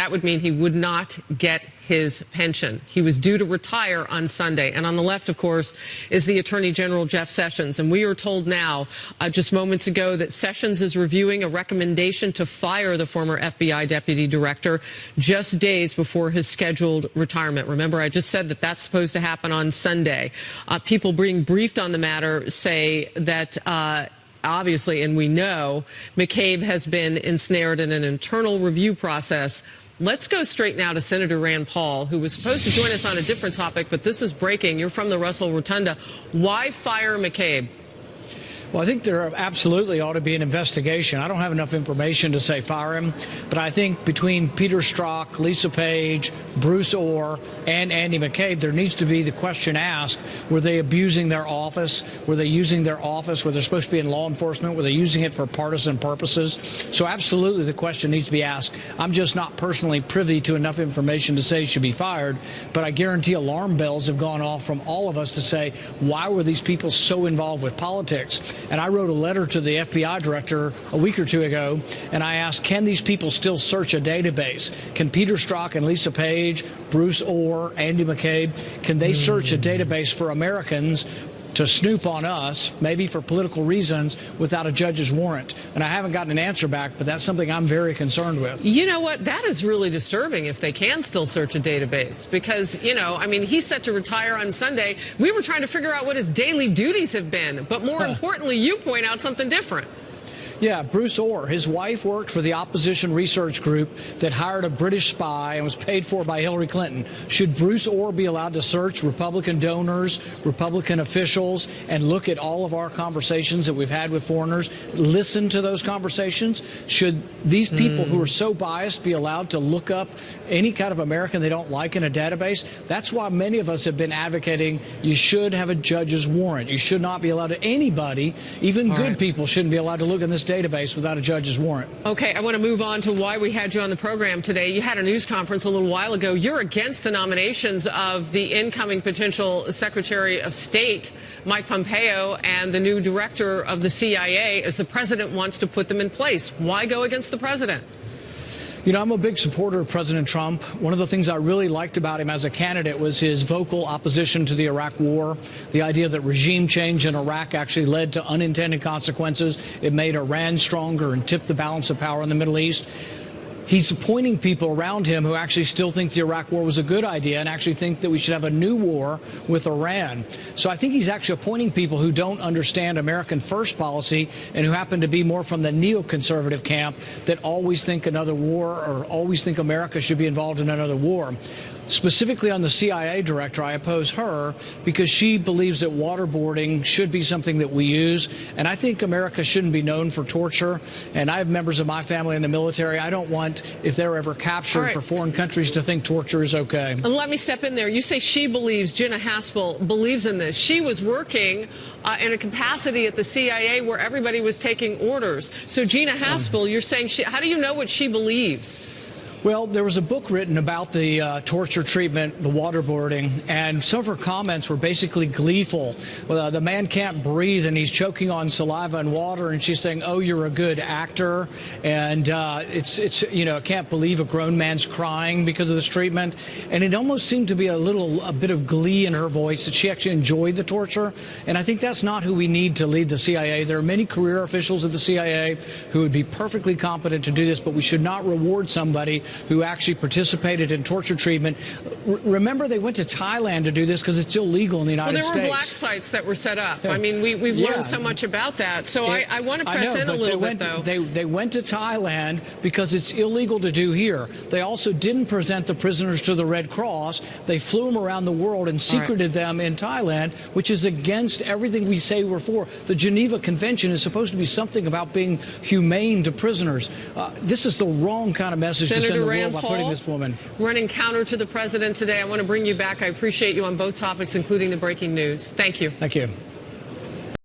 that would mean he would not get his pension. He was due to retire on Sunday. And on the left, of course, is the Attorney General Jeff Sessions. And we are told now, just moments ago, that Sessions is reviewing a recommendation to fire the former FBI deputy director just days before his scheduled retirement. Remember, I just said that that's supposed to happen on Sunday. People being briefed on the matter say that obviously, and we know, McCabe has been ensnared in an internal review process. Let's go straight now to Senator Rand Paul, who was supposed to join us on a different topic, but this is breaking. You're from the Russell Rotunda. Why fire McCabe? Well, I think there absolutely ought to be an investigation. I don't have enough information to say fire him, but I think between Peter Strzok, Lisa Page, Bruce Orr, and Andy McCabe, there needs to be the question asked, were they abusing their office? Were they using their office where they're supposed to be in law enforcement? Were they using it for partisan purposes? So absolutely the question needs to be asked. I'm just not personally privy to enough information to say he should be fired, but I guarantee alarm bells have gone off from all of us to say, why were these people so involved with politics? And I wrote a letter to the FBI director a week or two ago, and I asked, can these people still search a database? Can Peter Strzok and Lisa Page, Bruce Orr, Andy McCabe, can they search a database for Americans to snoop on us, maybe for political reasons, without a judge's warrant? And I haven't gotten an answer back, but that's something I'm very concerned with. You know what? That is really disturbing if they can still search a database because, you know, I mean, he's set to retire on Sunday. We were trying to figure out what his daily duties have been. But more importantly, you point out something different. Yeah, Bruce Orr, his wife worked for the opposition research group that hired a British spy and was paid for by Hillary Clinton. Should Bruce Orr be allowed to search Republican donors, Republican officials, and look at all of our conversations that we've had with foreigners, listen to those conversations? Should these people who are so biased be allowed to look up any kind of American they don't like in a database? That's why many of us have been advocating you should have a judge's warrant. You should not be allowed to, anybody, even good people, shouldn't be allowed to look in this database without a judge's warrant. Okay, I want to move on to why we had you on the program today. You had a news conference a little while ago. You're against the nominations of the incoming potential Secretary of State, Mike Pompeo, and the new director of the CIA, as the president wants to put them in place. Why go against the president? You know, I'm a big supporter of President Trump. One of the things I really liked about him as a candidate was his vocal opposition to the Iraq War, the idea that regime change in Iraq actually led to unintended consequences. It made Iran stronger and tipped the balance of power in the Middle East. He's appointing people around him who actually still think the Iraq War was a good idea and actually think that we should have a new war with Iran. So I think he's actually appointing people who don't understand American first policy and who happen to be more from the neoconservative camp that always think another war or always think America should be involved in another war. Specifically on the CIA director, I oppose her because she believes that waterboarding should be something that we use. And I think America shouldn't be known for torture. And I have members of my family in the military. I don't want, if they're ever captured for foreign countries, to think torture is okay. And let me step in there. You say she believes, Gina Haspel believes in this. She was working in a capacity at the CIA where everybody was taking orders. So Gina Haspel, you're saying, how do you know what she believes? Well, there was a book written about the torture treatment, the waterboarding, and some of her comments were basically gleeful. The man can't breathe and he's choking on saliva and water, and she's saying, "Oh, you're a good actor," and it's you know, I can't believe a grown man's crying because of this treatment. And it almost seemed to be a bit of glee in her voice that she actually enjoyed the torture. And I think that's not who we need to lead the CIA. There are many career officials at the CIA who would be perfectly competent to do this, but we should not reward somebody who actually participated in torture treatment. Remember, they went to Thailand to do this because it's illegal in the United States. Well, there were black sites that were set up. I mean, we've learned so much about that. So I want to press in a little bit, though. They went to Thailand because it's illegal to do here. They also didn't present the prisoners to the Red Cross. They flew them around the world and secreted them in Thailand, which is against everything we say we're for. The Geneva Convention is supposed to be something about being humane to prisoners. This is the wrong kind of message to send the world by putting this woman. Running counter to the president today. I want to bring you back. I appreciate you on both topics, including the breaking news. Thank you. Thank you.